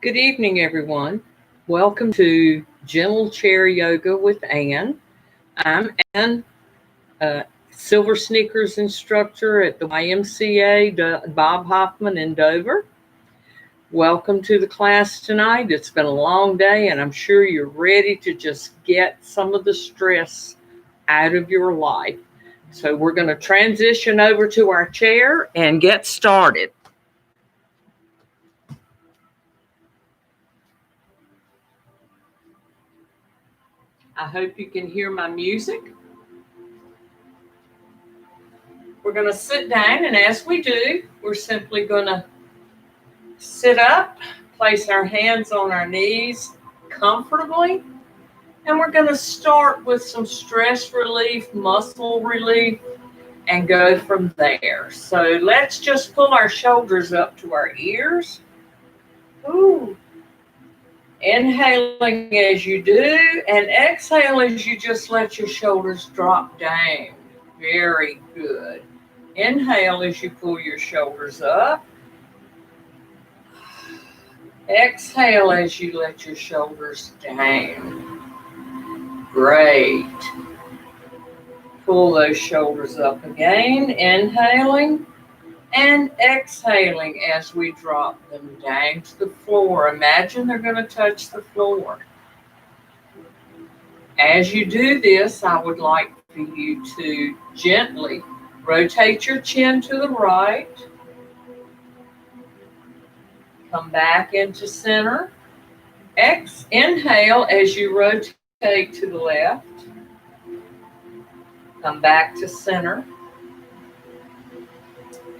Good evening, everyone. Welcome to Gentle Chair Yoga with Ann. I'm Ann, Silver Sneakers instructor at the YMCA, Bob Hoffman in Dover. Welcome to the class tonight. It's been a long day, and I'm sure you're ready to just get some of the stress out of your life. So we're going to transition over to our chair and get started. I hope you can hear my music. We're going to sit down, and as we do, we're simply going to sit up, place our hands on our knees comfortably, and we're going to start with some stress relief, muscle relief, and go from there. So let's just pull our shoulders up to our ears. Ooh. Inhaling as you do, and exhale as you just let your shoulders drop down. Very good. Inhale as you pull your shoulders up. Exhale as you let your shoulders down. Great. Pull those shoulders up again, inhaling and exhaling as we drop them down to the floor. Imagine they're going to touch the floor. As you do this, I would like for you to gently rotate your chin to the right. Come back into center. Inhale as you rotate to the left. Come back to center.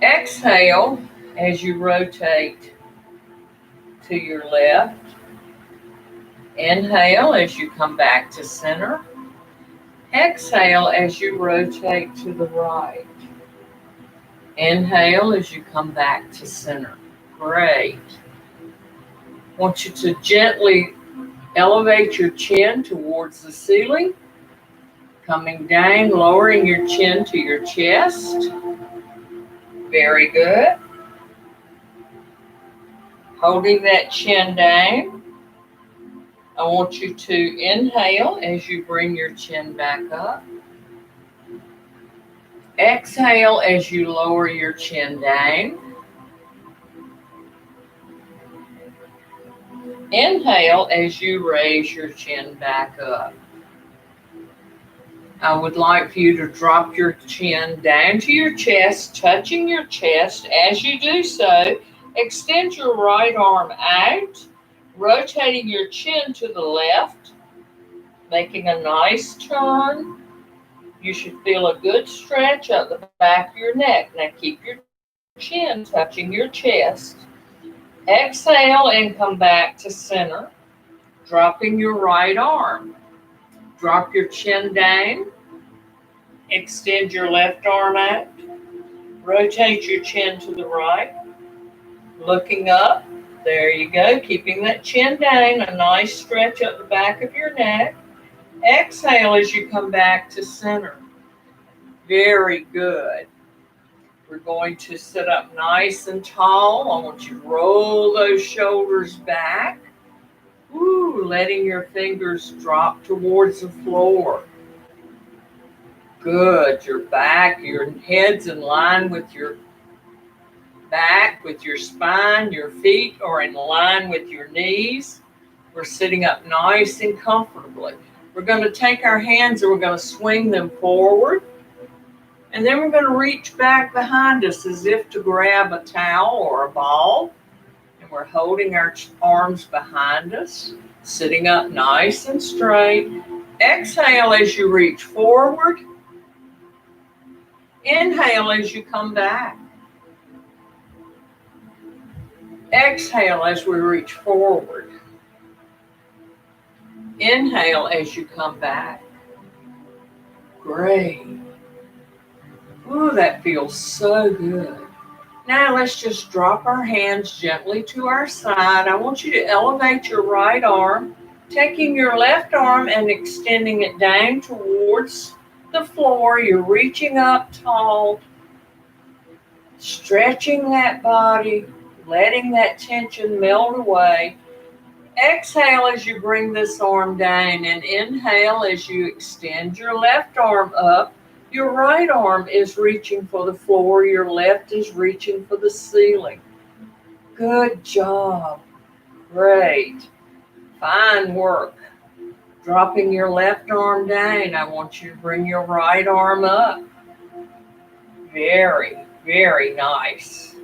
Exhale as you rotate to your left. Inhale as you come back to center. Exhale as you rotate to the right. Inhale as you come back to center. Great. I want you to gently elevate your chin towards the ceiling. Coming down, lowering your chin to your chest. Very good. Holding that chin down. I want you to inhale as you bring your chin back up. Exhale as you lower your chin down. Inhale as you raise your chin back up. I would like for you to drop your chin down to your chest, touching your chest. As you do so, extend your right arm out, rotating your chin to the left, making a nice turn. You should feel a good stretch up the back of your neck. Now keep your chin touching your chest. Exhale and come back to center, dropping your right arm. Drop your chin down. Extend your left arm out. Rotate your chin to the right. Looking up. There you go. Keeping that chin down. A nice stretch up the back of your neck. Exhale as you come back to center. Very good. We're going to sit up nice and tall. I want you to roll those shoulders back. Ooh, letting your fingers drop towards the floor. Good. Your back, your head's in line with your back, with your spine. Your feet are in line with your knees. We're sitting up nice and comfortably. We're going to take our hands and we're going to swing them forward. And then we're going to reach back behind us as if to grab a towel or a ball. And we're holding our arms behind us, sitting up nice and straight. Exhale as you reach forward. Inhale as you come back. Exhale as we reach forward. Inhale as you come back. Great. Ooh, that feels so good. Now let's just drop our hands gently to our side. I want you to elevate your right arm, taking your left arm and extending it down towards the floor. You're reaching up tall, stretching that body, letting that tension melt away. Exhale as you bring this arm down, and inhale as you extend your left arm up. Your right arm is reaching for the floor. Your left is reaching for the ceiling. Good job. Great. Fine work. Dropping your left arm down, I want you to bring your right arm up. Very, very nice.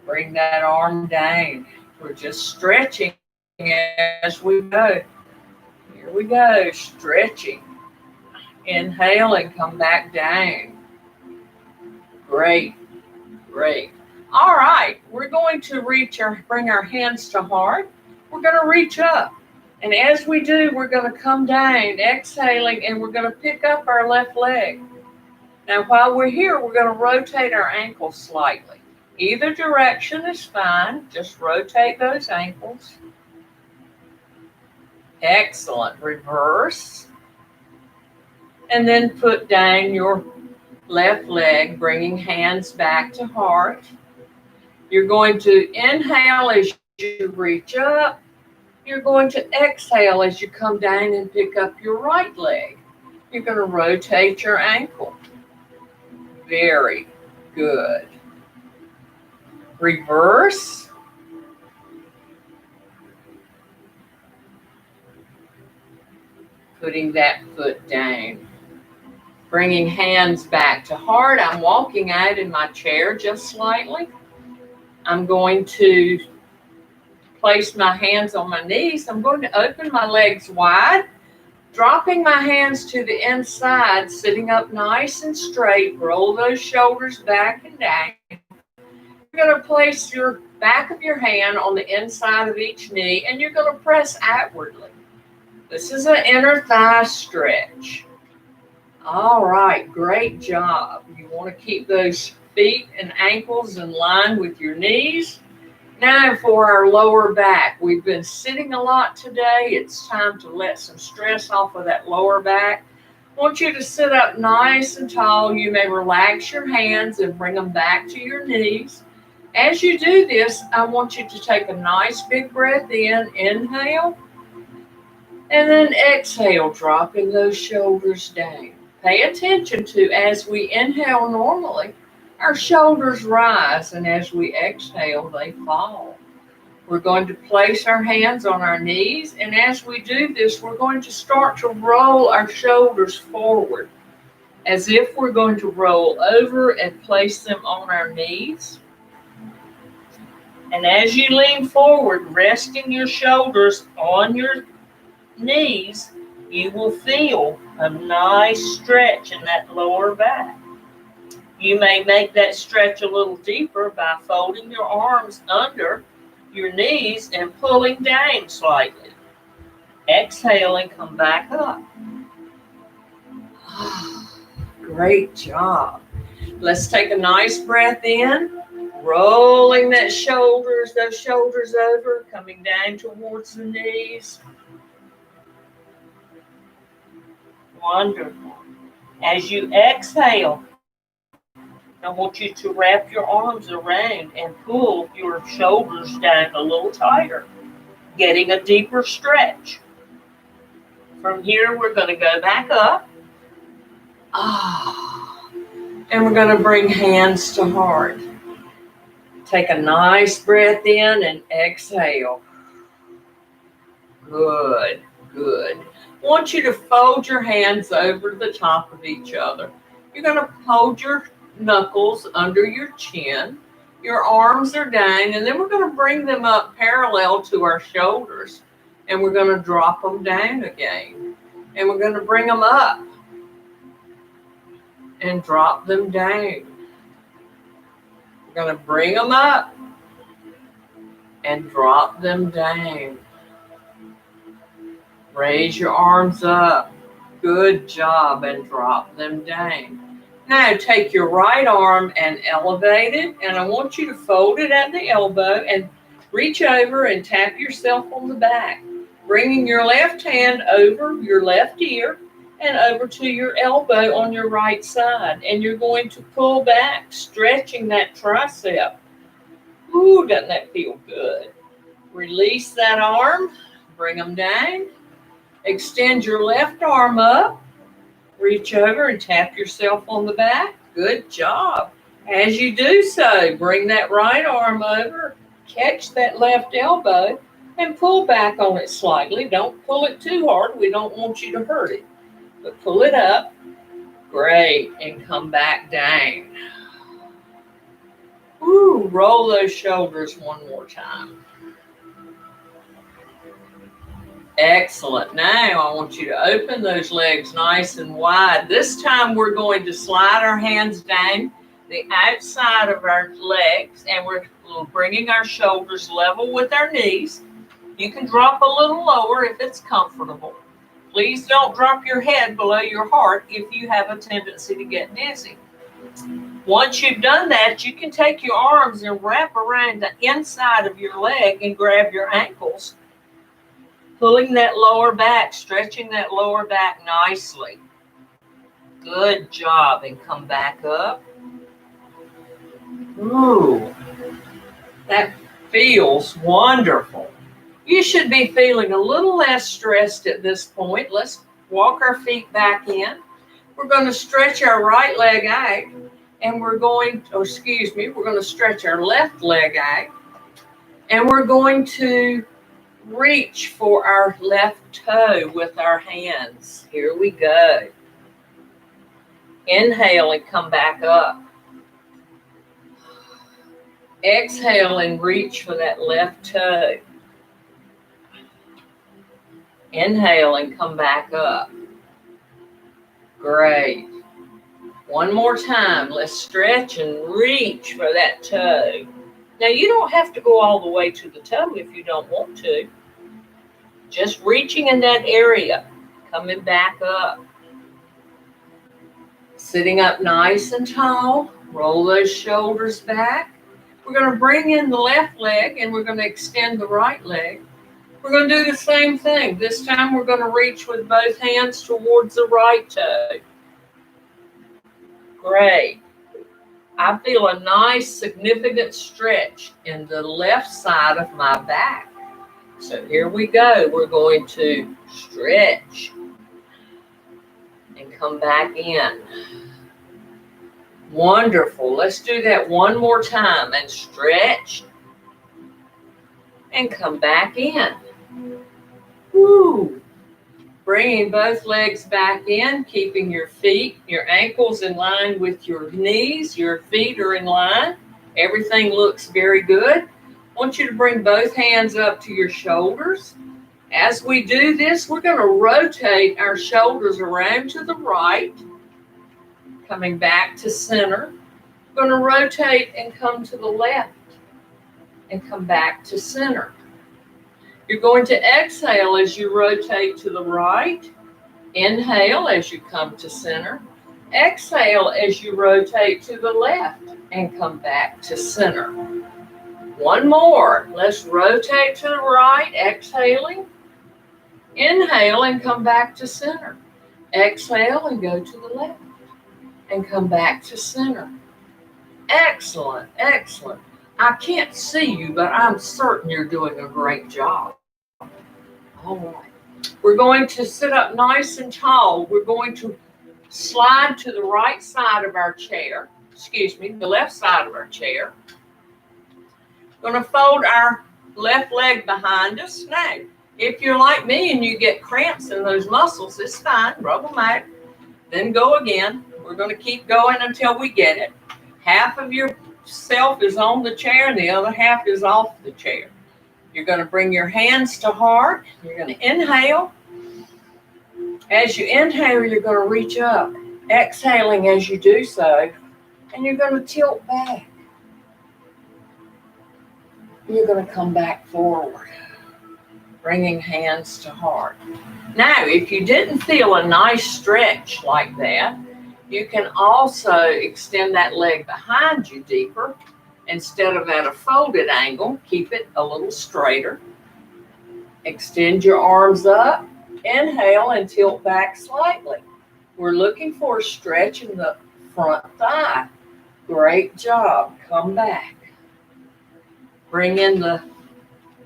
Bring that arm down. We're just stretching as we go. Here we go, stretching. Inhale and come back down. Great, great. All right, we're going to bring our hands to heart. We're going to reach up. And as we do, we're going to come down, exhaling, and we're going to pick up our left leg. Now, while we're here, we're going to rotate our ankles slightly. Either direction is fine. Just rotate those ankles. Excellent. Reverse. And then put down your left leg, bringing hands back to heart. You're going to inhale as you reach up. You're going to exhale as you come down and pick up your right leg. You're going to rotate your ankle. Very good. Reverse. Putting that foot down. Bringing hands back to heart. I'm walking out in my chair just slightly. I'm going to place my hands on my knees. I'm going to open my legs wide, dropping my hands to the inside, sitting up nice and straight. Roll those shoulders back and down. You're going to place your back of your hand on the inside of each knee, and you're going to press outwardly. This is an inner thigh stretch. All right, great job. You want to keep those feet and ankles in line with your knees. Now for our lower back. We've been sitting a lot today. It's time to let some stress off of that lower back. I want you to sit up nice and tall. You may relax your hands and bring them back to your knees. As you do this, I want you to take a nice big breath in. Inhale. And then exhale, dropping those shoulders down. Pay attention to, as we inhale normally, our shoulders rise, and as we exhale, they fall. We're going to place our hands on our knees, and as we do this, we're going to start to roll our shoulders forward, as if we're going to roll over and place them on our knees. And as you lean forward, resting your shoulders on your knees, you will feel a nice stretch in that lower back. You may make that stretch a little deeper by folding your arms under your knees and pulling down slightly. Exhale and come back up. Great job. Let's take a nice breath in, rolling those shoulders over, coming down towards the knees. Wonderful. As you exhale, I want you to wrap your arms around and pull your shoulders down a little tighter, getting a deeper stretch. From here, we're going to go back up. And we're going to bring hands to heart. Take a nice breath in and exhale. Good, good. I want you to fold your hands over the top of each other. You're going to hold your knuckles under your chin. Your arms are down, and then we're going to bring them up parallel to our shoulders, and we're going to drop them down again. And we're going to bring them up and drop them down. We're going to bring them up and drop them down. Raise your arms up. Good job, and drop them down. Now take your right arm and elevate it, and I want you to fold it at the elbow and reach over and tap yourself on the back, bringing your left hand over your left ear and over to your elbow on your right side. And you're going to pull back, stretching that tricep. Ooh, doesn't that feel good? Release that arm. Bring them down. Extend your left arm up. Reach over and tap yourself on the back. Good job. As you do so, bring that right arm over. Catch that left elbow and pull back on it slightly. Don't pull it too hard. We don't want you to hurt it. But pull it up. Great. And come back down. Woo, roll those shoulders one more time. Excellent. Now I want you to open those legs nice and wide. This time we're going to slide our hands down the outside of our legs, and we're bringing our shoulders level with our knees. You can drop a little lower if it's comfortable. Please don't drop your head below your heart if you have a tendency to get dizzy. Once you've done that, you can take your arms and wrap around the inside of your leg and grab your ankles, pulling that lower back, stretching that lower back nicely. Good job. And come back up. Ooh, that feels wonderful. You should be feeling a little less stressed at this point. Let's walk our feet back in. We're going to stretch our right leg out, and we're going to stretch our left leg out, and we're going to reach for our left toe with our hands. Here we go. Inhale and come back up. Exhale and reach for that left toe. Inhale and come back up. Great. One more time. Let's stretch and reach for that toe. Now, you don't have to go all the way to the toe if you don't want to. Just reaching in that area. Coming back up. Sitting up nice and tall. Roll those shoulders back. We're going to bring in the left leg and we're going to extend the right leg. We're going to do the same thing. This time we're going to reach with both hands towards the right toe. Great. I feel a nice significant stretch in the left side of my back. So here we go. We're going to stretch and come back in. Wonderful. Let's do that one more time and stretch and come back in. Woo. Bringing both legs back in, keeping your feet, your ankles in line with your knees. Your feet are in line. Everything looks very good. I want you to bring both hands up to your shoulders. As we do this, we're going to rotate our shoulders around to the right, coming back to center. We're going to rotate and come to the left and come back to center. You're going to exhale as you rotate to the right. Inhale as you come to center. Exhale as you rotate to the left and come back to center. One more. Let's rotate to the right, exhaling. Inhale and come back to center. Exhale and go to the left and come back to center. Excellent, excellent. I can't see you, but I'm certain you're doing a great job. All right. We're going to sit up nice and tall. We're going to slide to the right side of our chair. The left side of our chair. We're going to fold our left leg behind us. Now, if you're like me and you get cramps in those muscles, it's fine. Rub them out. Then go again. We're going to keep going until we get it. Half of yourself is on the chair and the other half is off the chair. You're going to bring your hands to heart. You're going to inhale. As you inhale, you're going to reach up, exhaling as you do so, and you're going to tilt back. You're going to come back forward, bringing hands to heart. Now, if you didn't feel a nice stretch like that, you can also extend that leg behind you deeper. Instead of at a folded angle, keep it a little straighter. Extend your arms up. Inhale and tilt back slightly. We're looking for a stretch in the front thigh. Great job. Come back. Bring in the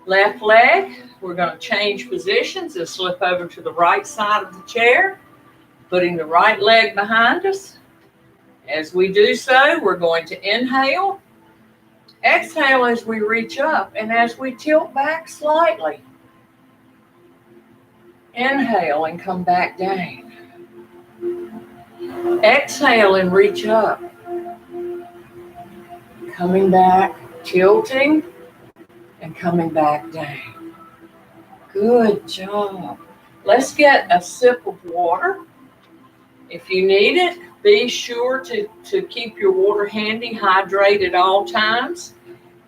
Left leg, we're going to change positions and slip over to the right side of the chair, putting the right leg behind us. As we do so, we're going to inhale, exhale as we reach up, and as we tilt back slightly, inhale and come back down. Exhale and reach up, coming back, tilting, and coming back down. Good job. Let's get a sip of water. If you need it, be sure to keep your water handy, hydrate at all times.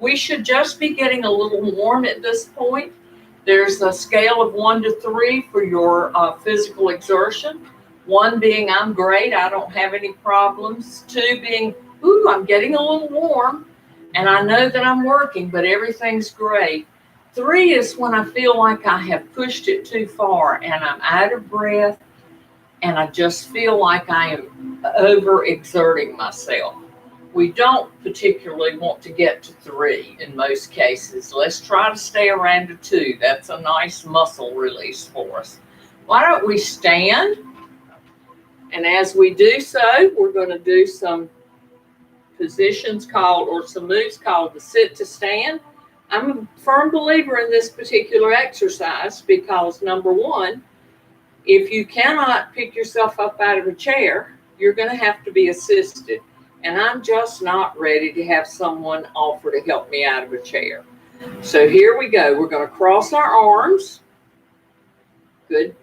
We should just be getting a little warm at this point. There's a scale of 1 to 3 for your physical exertion. 1 being, I'm great, I don't have any problems. 2 being, ooh, I'm getting a little warm, and I know that I'm working, but everything's great. 3 is when I feel like I have pushed it too far, and I'm out of breath, and I just feel like I am overexerting myself. We don't particularly want to get to 3 in most cases. Let's try to stay around to 2. That's a nice muscle release for us. Why don't we stand? And as we do so, we're going to do some positions called, or some moves called the sit to stand. I'm a firm believer in this particular exercise because, number one, if you cannot pick yourself up out of a chair, you're going to have to be assisted. And I'm just not ready to have someone offer to help me out of a chair. So here we go. We're going to cross our arms. Good.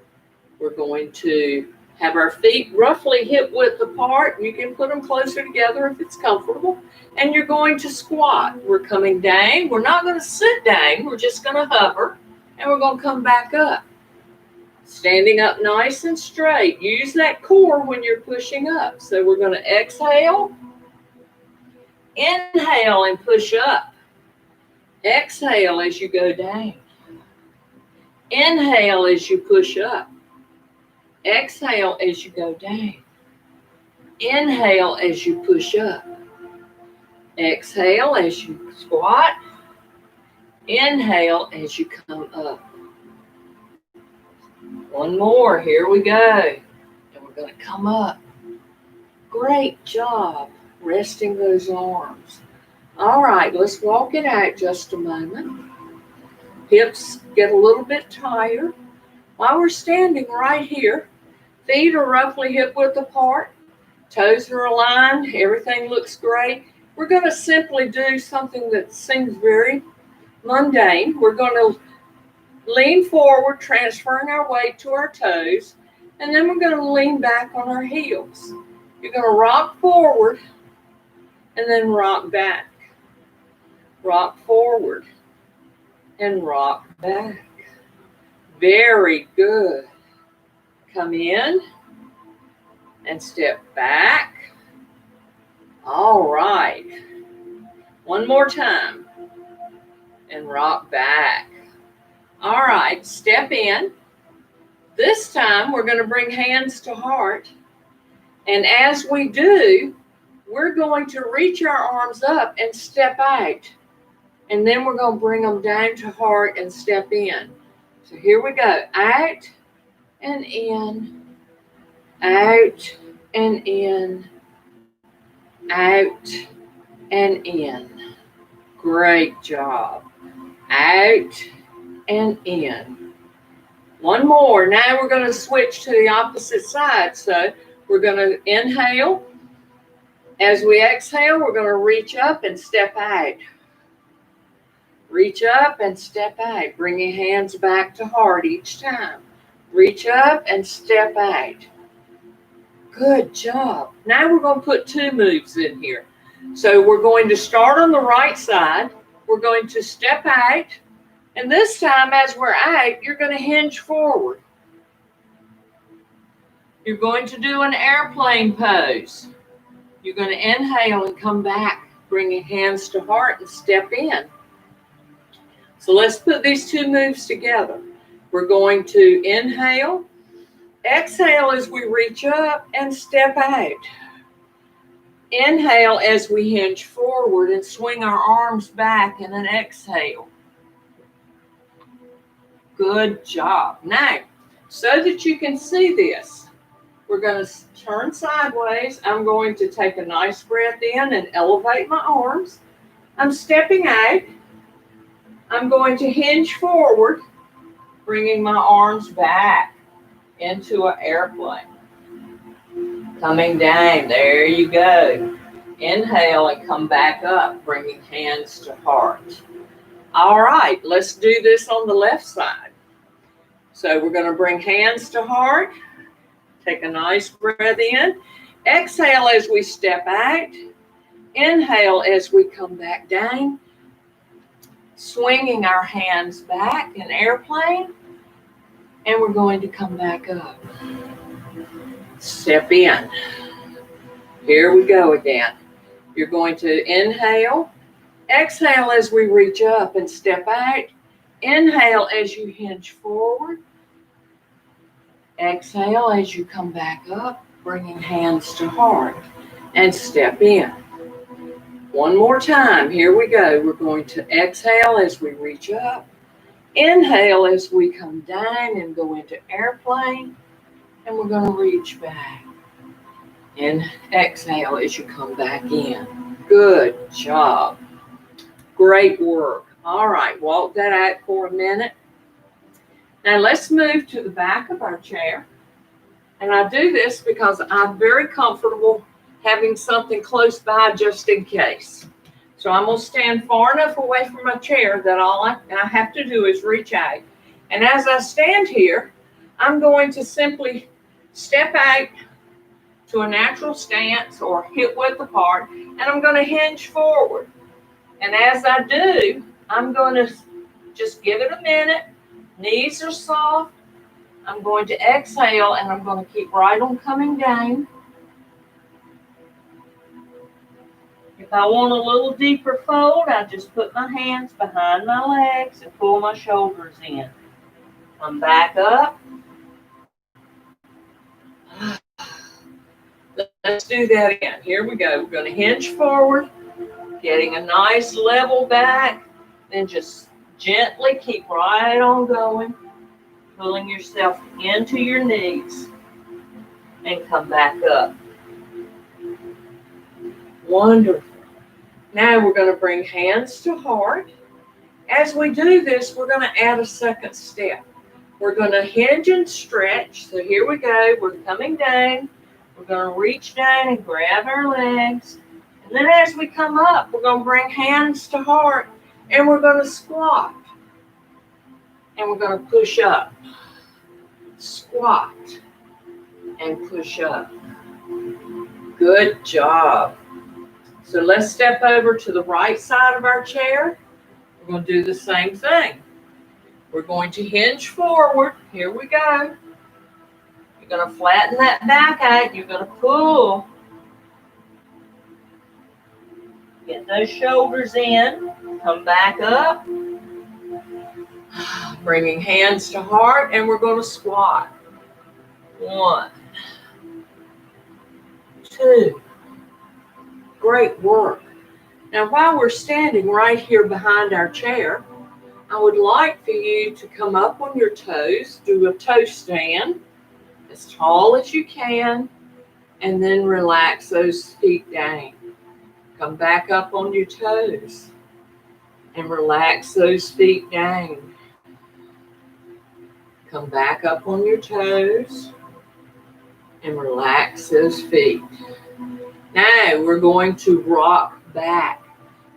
We're going to have our feet roughly hip width apart. You can put them closer together if it's comfortable. And you're going to squat. We're coming down. We're not going to sit down. We're just going to hover. And we're going to come back up. Standing up nice and straight. Use that core when you're pushing up. So we're going to exhale. Inhale and push up. Exhale as you go down. Inhale as you push up. Exhale as you go down. Inhale as you push up. Exhale as you squat. Inhale as you come up. One more. Here we go. And we're going to come up. Great job resting those arms. All right, let's walk it out just a moment. Hips get a little bit tired. While we're standing right here, feet are roughly hip width apart. Toes are aligned. Everything looks great. We're going to simply do something that seems very mundane. We're going to lean forward, transferring our weight to our toes, and then we're going to lean back on our heels. You're going to rock forward and then rock back. Rock forward and rock back. Very good. Come in and step back. All right. One more time. And rock back. All right, step in. This time we're going to bring hands to heart. And as we do, we're going to reach our arms up and step out. And then we're going to bring them down to heart and step in. So here we go. Out and in. Out and in. Out and in. Great job. Out and in. One more. Now we're going to switch to the opposite side. So we're going to inhale. As we exhale, we're going to reach up and step out. Reach up and step out. Bring your hands back to heart each time. Reach up and step out. Good job. Now we're going to put 2 moves in here. So we're going to start on the right side. We're going to step out. And this time, as we're out, you're going to hinge forward. You're going to do an airplane pose. You're going to inhale and come back. Bring your hands to heart and step in. So let's put these 2 moves together. We're going to inhale, exhale as we reach up and step out. Inhale as we hinge forward and swing our arms back in an exhale. Good job. Now, so that you can see this, we're going to turn sideways. I'm going to take a nice breath in and elevate my arms. I'm stepping out. I'm going to hinge forward, bringing my arms back into an airplane. Coming down, there you go. Inhale and come back up, bringing hands to heart. All right, let's do this on the left side. So we're going to bring hands to heart. Take a nice breath in. Exhale as we step out. Inhale as we come back down. Swinging our hands back in airplane. And we're going to come back up. Step in. Here we go again. You're going to inhale. Exhale as we reach up and step out. Inhale as you hinge forward. Exhale as you come back up, bringing hands to heart. And step in. One more time. Here we go. We're going to exhale as we reach up. Inhale as we come down and go into airplane. And we're going to reach back. And exhale as you come back in. Good job. Great work. All right, walk that out for a minute. Now let's move to the back of our chair. And I do this because I'm very comfortable having something close by just in case. So I'm going to stand far enough away from my chair that all I have to do is reach out. And as I stand here, I'm going to simply step out to a natural stance or hip width apart, and I'm going to hinge forward. And as I do, I'm going to just give it a minute. Knees are soft. I'm going to exhale, and I'm going to keep right on coming down. If I want a little deeper fold, I just put my hands behind my legs and pull my shoulders in. Come back up. Let's do that again. Here we go. We're going to hinge forward, getting a nice level back, then just gently keep right on going, pulling yourself into your knees and come back up. Wonderful. Now we're going to bring hands to heart. As we do this, we're going to add a second step. We're going to hinge and stretch. So here we go. We're coming down. We're going to reach down and grab our legs. And then as we come up, we're going to bring hands to heart. And we're going to squat. And we're going to push up. Squat. And push up. Good job. So let's step over to the right side of our chair. We're going to do the same thing. We're going to hinge forward. Here we go. You're going to flatten that back out. You're going to pull. Get those shoulders in. Come back up. Bringing hands to heart, and we're going to squat. 1, 2. Great work. Now, while we're standing right here behind our chair, I would like for you to come up on your toes, do a toe stand as tall as you can, and then relax those feet down. Come back up on your toes and relax those feet down. Come back up on your toes and relax those feet. Now we're going to rock back.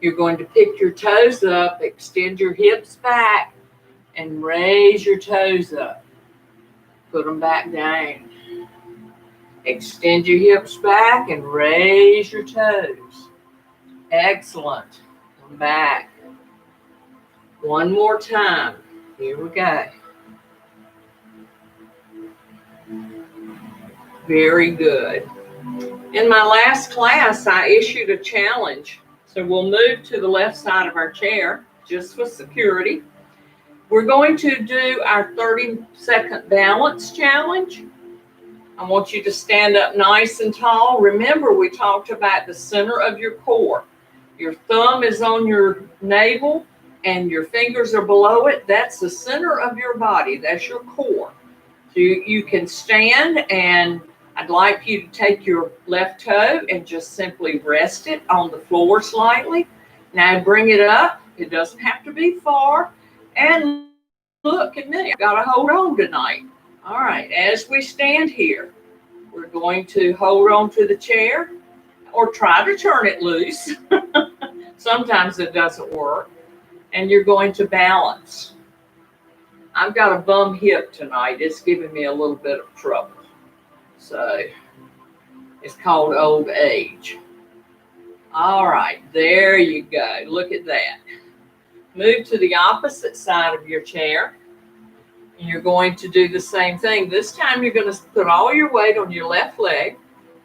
You're going to pick your toes up, extend your hips back, and raise your toes up. Put them back down. Extend your hips back and raise your toes. Excellent. Come back. One more time. Here we go. Very good. In my last class, I issued a challenge. So we'll move to the left side of our chair, just for security. We're going to do our 30-second balance challenge. I want you to stand up nice and tall. Remember, we talked about the center of your core. Your thumb is on your navel, and your fingers are below it, that's the center of your body. That's your core. So you can stand, and I'd like you to take your left toe and just simply rest it on the floor slightly. Now bring it up. It doesn't have to be far. And look at me. I've got to hold on tonight. All right. As we stand here, we're going to hold on to the chair or try to turn it loose. Sometimes it doesn't work. And you're going to balance. I've got a bum hip tonight. It's giving me a little bit of trouble. So it's called old age. All right, there you go. Look at that. Move to the opposite side of your chair. And you're going to do the same thing. This time you're going to put all your weight on your left leg,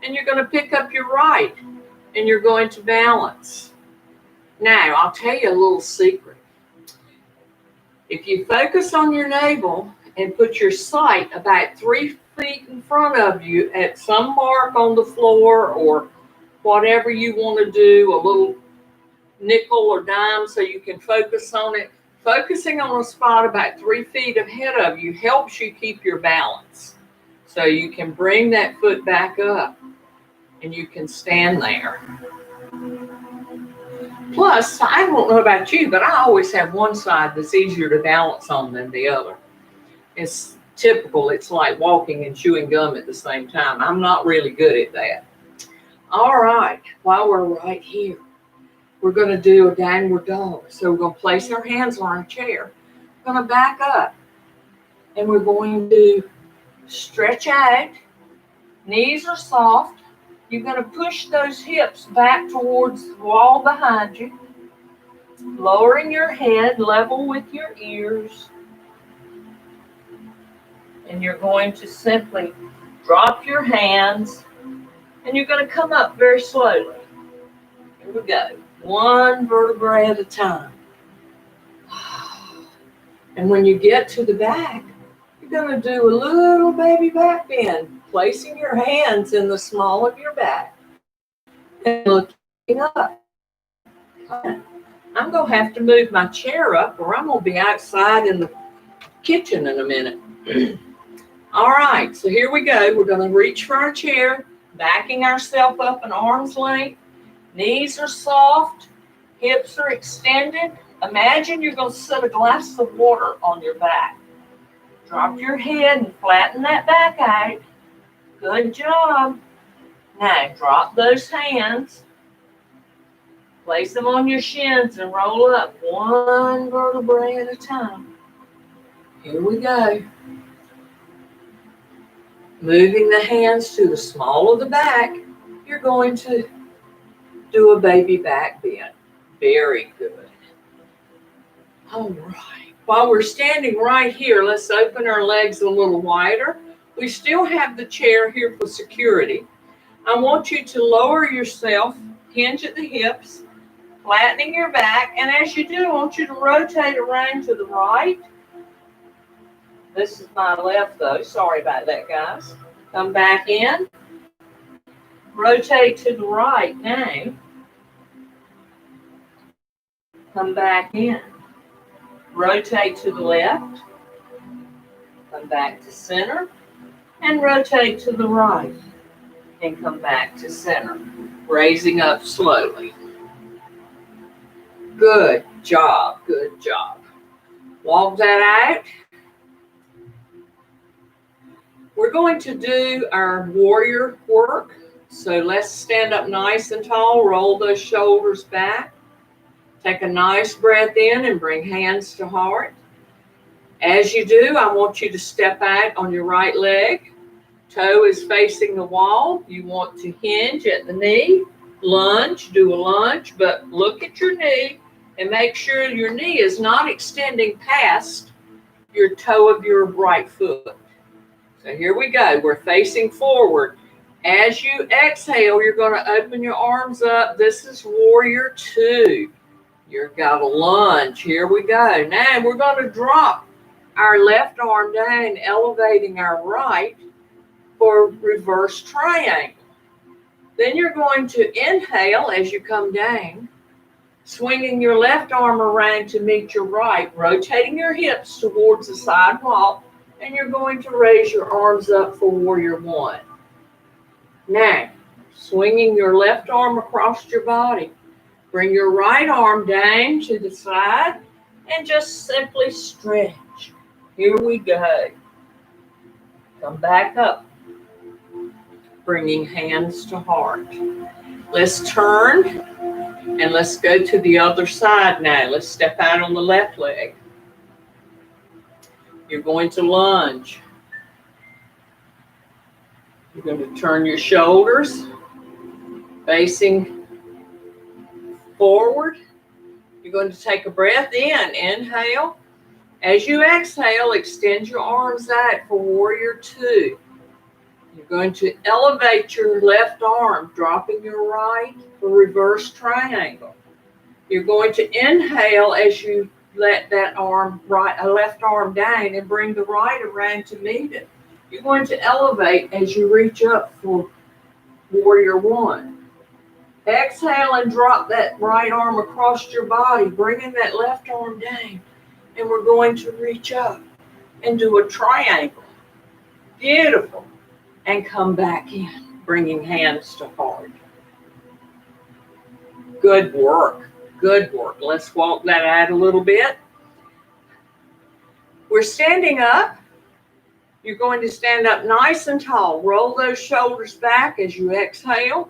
and you're going to pick up your right, and you're going to balance. Now, I'll tell you a little secret. If you focus on your navel and put your sight about 3 feet in front of you at some mark on the floor or whatever you want to do, a little nickel or dime so you can focus on it, focusing on a spot about 3 feet ahead of you helps you keep your balance. So you can bring that foot back up and you can stand there. Plus, I don't know about you, but I always have one side that's easier to balance on than the other. It's typical. It's like walking and chewing gum at the same time. I'm not really good at that. All right, while we're right here, we're going to do a downward dog. So we're going to place our hands on our chair. We're going to back up, and we're going to stretch out. Knees are soft. You're going to push those hips back towards the wall behind you, lowering your head level with your ears. And you're going to simply drop your hands, and you're going to come up very slowly. Here we go. One vertebrae at a time. And when you get to the back, you're going to do a little baby back bend, placing your hands in the small of your back and looking up. I'm going to have to move my chair up, or I'm going to be outside in the kitchen in a minute. All right, so here we go. We're going to reach for our chair, backing ourselves up an arm's length. Knees are soft, hips are extended. Imagine you're going to set a glass of water on your back. Drop your head and flatten that back out. Good job. Now drop those hands. Place them on your shins and roll up one vertebrae at a time. Here we go. Moving the hands to the small of the back, you're going to do a baby back bend. Very good. All right. While we're standing right here, let's open our legs a little wider. We still have the chair here for security. I want you to lower yourself, hinge at the hips, flattening your back. And as you do, I want you to rotate around to the right. This is my left, though. Sorry about that, guys. Come back in. Rotate to the right now. Come back in. Rotate to the left. Come back to center. And rotate to the right. And come back to center. Raising up slowly. Good job. Good job. Walk that out. We're going to do our warrior work. So let's stand up nice and tall. Roll those shoulders back. Take a nice breath in and bring hands to heart. As you do, I want you to step out on your right leg. Toe is facing the wall. You want to hinge at the knee. Lunge, do a lunge, but look at your knee and make sure your knee is not extending past your toe of your right foot. So here we go. We're facing forward. As you exhale, you're going to open your arms up. This is warrior 2. You've got a lunge. Here we go. Now we're going to drop our left arm down, elevating our right for reverse triangle. Then you're going to inhale as you come down. Swinging your left arm around to meet your right, rotating your hips towards the side wall, and you're going to raise your arms up for warrior one. Now, swinging your left arm across your body, bring your right arm down to the side and just simply stretch. Here we go. Come back up, bringing hands to heart. Let's turn and let's go to the other side now. Let's step out on the left leg. You're going to lunge. You're going to turn your shoulders facing forward. You're going to take a breath in. Inhale. As you exhale, extend your arms out for warrior two. You're going to elevate your left arm, dropping your right for reverse triangle. You're going to inhale as you let that left arm down and bring the right around to meet it. You're going to elevate as you reach up for warrior one. Exhale and drop that right arm across your body, bringing that left arm down. And we're going to reach up and do a triangle. Beautiful. And come back in, bringing hands to heart. Good work. Good work. Let's walk that out a little bit. We're standing up. You're going to stand up nice and tall. Roll those shoulders back as you exhale,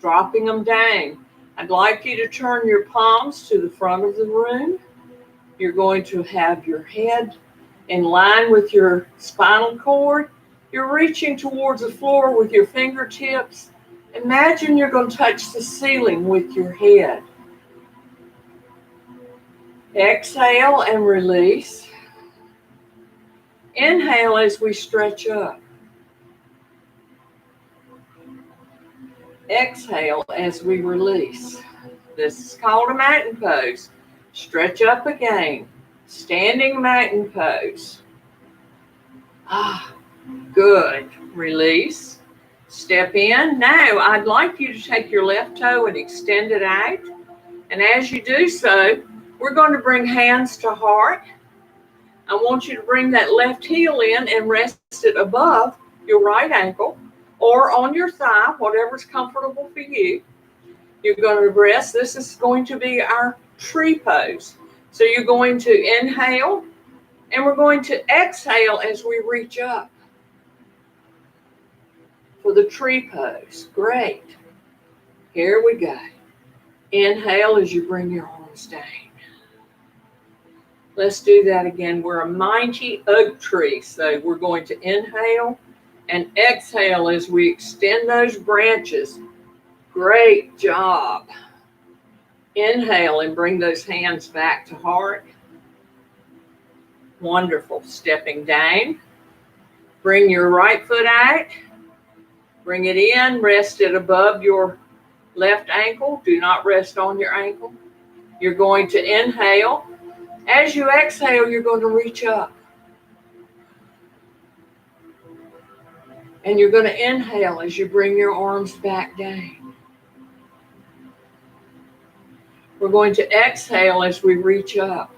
dropping them down. I'd like you to turn your palms to the front of the room. You're going to have your head in line with your spinal cord. You're reaching towards the floor with your fingertips. Imagine you're going to touch the ceiling with your head. Exhale and release. Inhale as we stretch up. Exhale as we release. This is called a mountain pose. Stretch up again. Standing mountain pose. Good. Release. Step in. Now, I'd like you to take your left toe and extend it out. And as you do so, we're going to bring hands to heart. I want you to bring that left heel in and rest it above your right ankle or on your thigh, whatever's comfortable for you. You're going to rest. This is going to be our tree pose. So you're going to inhale and we're going to exhale as we reach up for the tree pose. Great. Here we go. Inhale as you bring your arms down. Let's do that again. We're a mighty oak tree. So we're going to inhale and exhale as we extend those branches. Great job. Inhale and bring those hands back to heart. Wonderful. Stepping down. Bring your right foot out. Bring it in. Rest it above your left ankle. Do not rest on your ankle. You're going to inhale. As you exhale, you're going to reach up. And you're going to inhale as you bring your arms back down. We're going to exhale as we reach up.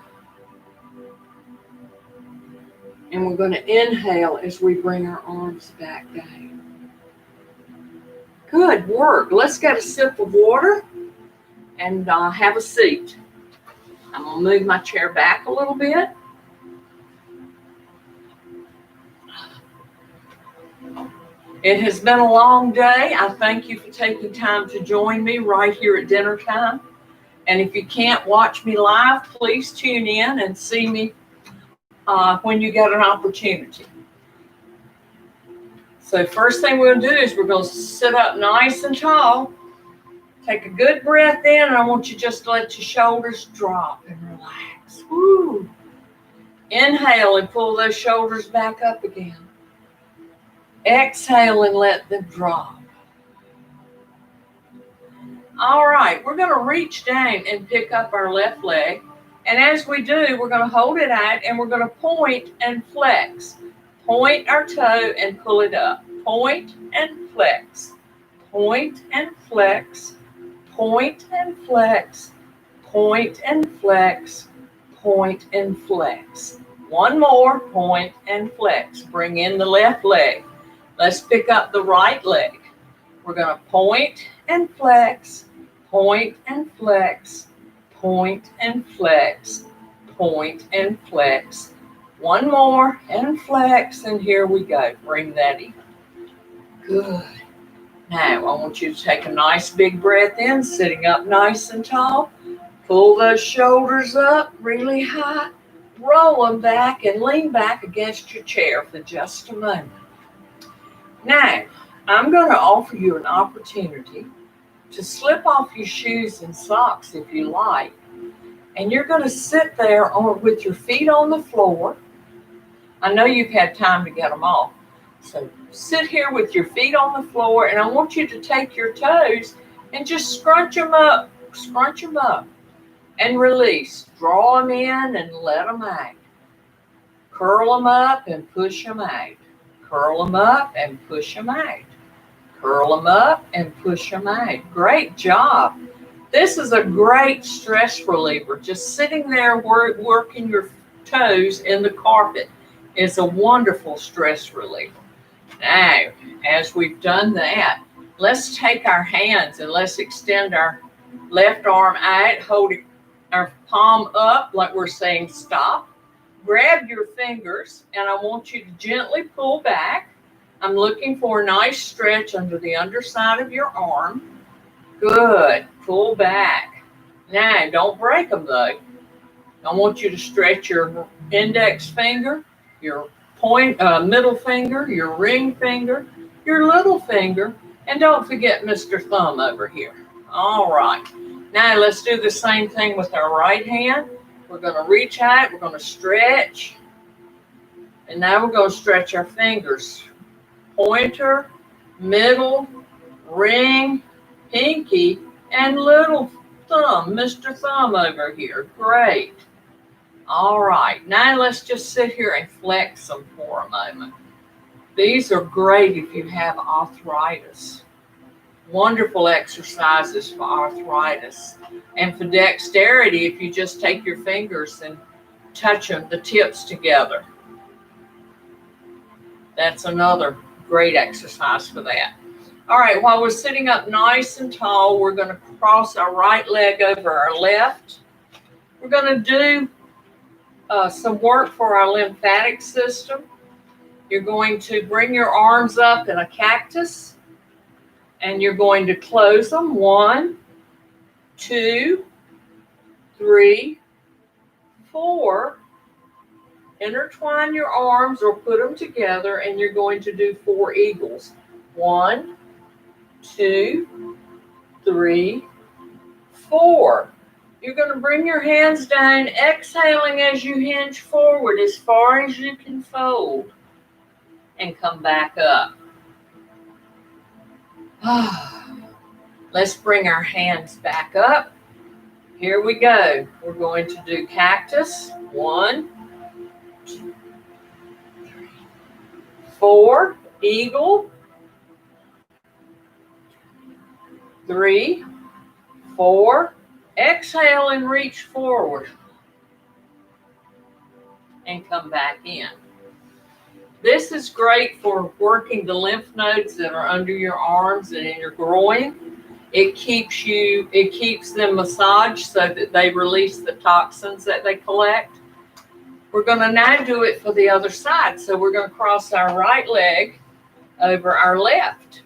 And we're going to inhale as we bring our arms back down. Good work. Let's get a sip of water and have a seat. I'm going to move my chair back a little bit. It has been a long day. I thank you for taking time to join me right here at dinner time. And if you can't watch me live, please tune in and see me when you get an opportunity. So first thing we're going to do is we're going to sit up nice and tall. Take a good breath in, and I want you just to let your shoulders drop and relax. Woo. Inhale and pull those shoulders back up again. Exhale and let them drop. All right, we're going to reach down and pick up our left leg. And as we do, we're going to hold it out, and we're going to point and flex. Point our toe and pull it up. Point and flex. Point and flex. Point and flex, point and flex, point and flex. One more, point and flex. Bring in the left leg. Let's pick up the right leg. We're going to point and flex, point and flex, point and flex, point and flex. One more and flex, and here we go. Bring that in. Good. Now, I want you to take a nice big breath in, sitting up nice and tall. Pull those shoulders up really high. Roll them back and lean back against your chair for just a moment. Now, I'm going to offer you an opportunity to slip off your shoes and socks if you like. And you're going to sit there with your feet on the floor. I know you've had time to get them off. So sit here with your feet on the floor, and I want you to take your toes and just scrunch them up, and release. Draw them in and let them out. Curl them up and push them out. Curl them up and push them out. Curl them up and push them out. Great job. This is a great stress reliever. Just sitting there working your toes in the carpet is a wonderful stress reliever. Now, as we've done that, let's take our hands and let's extend our left arm out, holding our palm up like we're saying stop. Grab your fingers, and I want you to gently pull back. I'm looking for a nice stretch under the underside of your arm. Good. Pull back. Now, don't break them though. I want you to stretch your index finger, your middle finger, your ring finger, your little finger, and don't forget Mr. Thumb over here. All right. Now let's do the same thing with our right hand. We're going to reach out, we're going to stretch, and now we're going to stretch our fingers. Pointer, middle, ring, pinky, and little thumb, Mr. Thumb over here. Great. All right, now let's just sit here and flex them for a moment. These are great if you have arthritis. Wonderful exercises for arthritis. And for dexterity, if you just take your fingers and touch them, the tips together. That's another great exercise for that. All right, while we're sitting up nice and tall, we're going to cross our right leg over our left. We're going to do some work for our lymphatic system. You're going to bring your arms up in a cactus, and you're going to close them. 1, 2, 3, 4. Intertwine your arms or put them together, and you're going to do 4 eagles. 1, 2, 3, 4. You're going to bring your hands down, exhaling as you hinge forward as far as you can fold, and come back up. Let's bring our hands back up. Here we go. We're going to do cactus. 1, 2, 3, 4. Eagle. 3, 4. Exhale and reach forward. And come back in. This is great for working the lymph nodes that are under your arms and in your groin. It keeps them massaged so that they release the toxins that they collect. We're going to now do it for the other side. So we're going to cross our right leg over our left.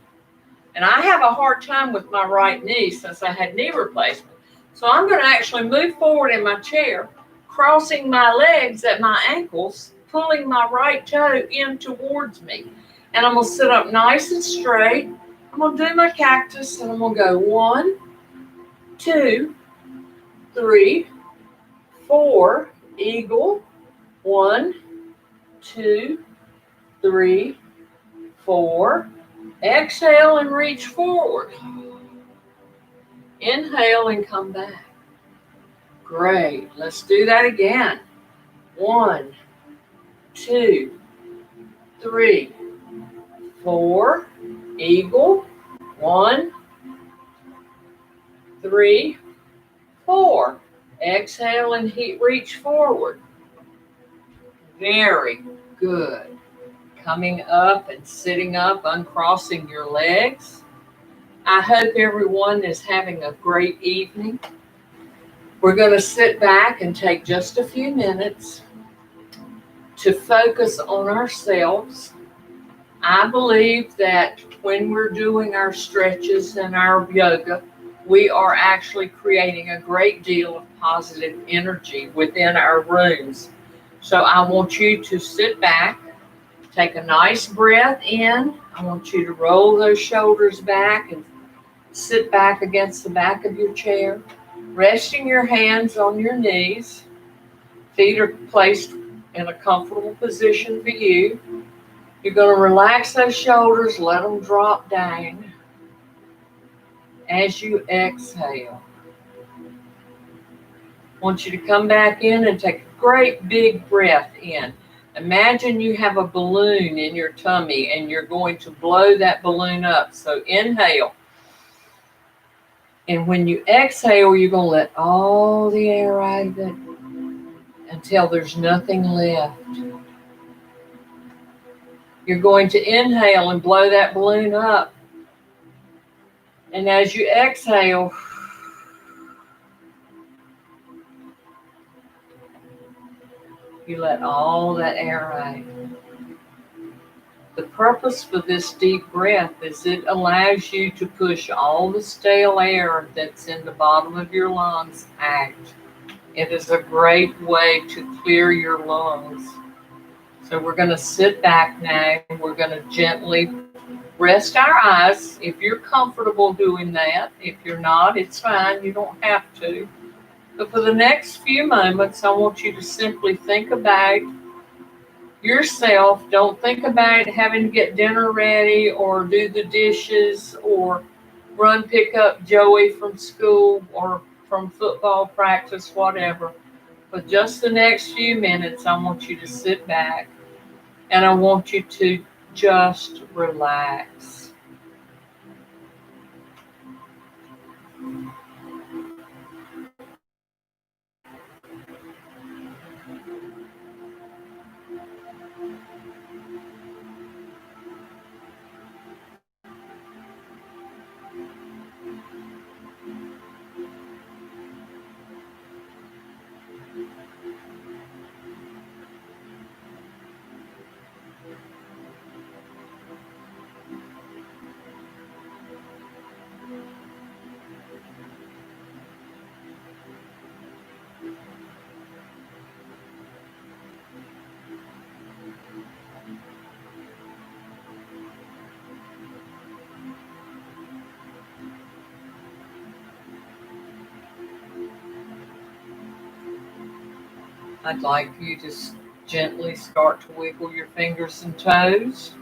And I have a hard time with my right knee since I had knee replacement. So I'm going to actually move forward in my chair, crossing my legs at my ankles, pulling my right toe in towards me. And I'm going to sit up nice and straight. I'm going to do my cactus, and I'm going to go 1, 2, 3, 4, eagle. 1, 2, 3, 4. Exhale and reach forward. Inhale and come back. Great. Let's do that again. 1, 2, 3, 4. Eagle. 1, 3, 4. Exhale and reach forward. Very good. Coming up and sitting up, uncrossing your legs. I hope everyone is having a great evening. We're going to sit back and take just a few minutes to focus on ourselves. I believe that when we're doing our stretches and our yoga, we are actually creating a great deal of positive energy within our rooms. So I want you to sit back, take a nice breath in. I want you to roll those shoulders back and sit back against the back of your chair, resting your hands on your knees. Feet are placed in a comfortable position for you. You're going to relax those shoulders, let them drop down as you exhale. I want you to come back in and take a great big breath in. Imagine you have a balloon in your tummy and you're going to blow that balloon up. So inhale. And when you exhale, you're going to let all the air out of it until there's nothing left. You're going to inhale and blow that balloon up. And as you exhale, you let all that air out. The purpose for this deep breath is it allows you to push all the stale air that's in the bottom of your lungs out. It is a great way to clear your lungs. So we're going to sit back now and we're going to gently rest our eyes if you're comfortable doing that. If you're not, it's fine. You don't have to. But for the next few moments, I want you to simply think about yourself. Don't think about having to get dinner ready or do the dishes or run pick up Joey from school or from football practice, whatever. But just the next few minutes, I want you to sit back and I want you to just relax. I'd like you to gently start to wiggle your fingers and toes,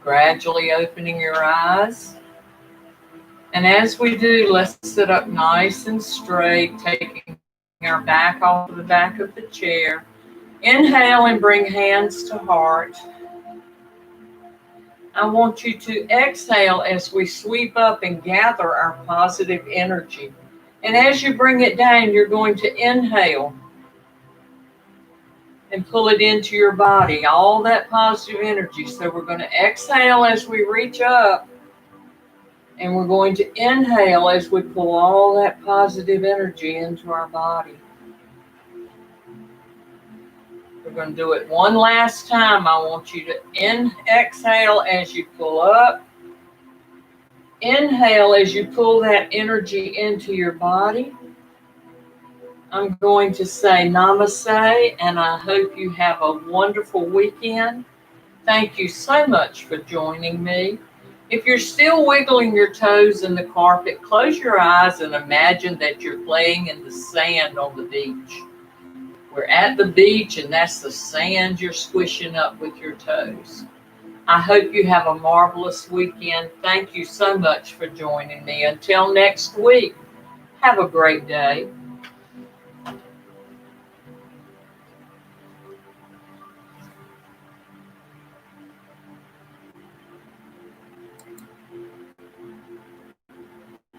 gradually opening your eyes. And as we do, let's sit up nice and straight, taking our back off of the back of the chair. Inhale and bring hands to heart. I want you to exhale as we sweep up and gather our positive energy. And as you bring it down, you're going to inhale and pull it into your body, all that positive energy. So we're going to exhale as we reach up, and we're going to inhale as we pull all that positive energy into our body. We're going to do it one last time. I want you to exhale as you pull up. Inhale as you pull that energy into your body. I'm going to say namaste, and I hope you have a wonderful weekend. Thank you so much for joining me. If you're still wiggling your toes in the carpet, close your eyes and imagine that you're playing in the sand on the beach. We're at the beach, and that's the sand you're squishing up with your toes. I hope you have a marvelous weekend. Thank you so much for joining me. Until next week, have a great day.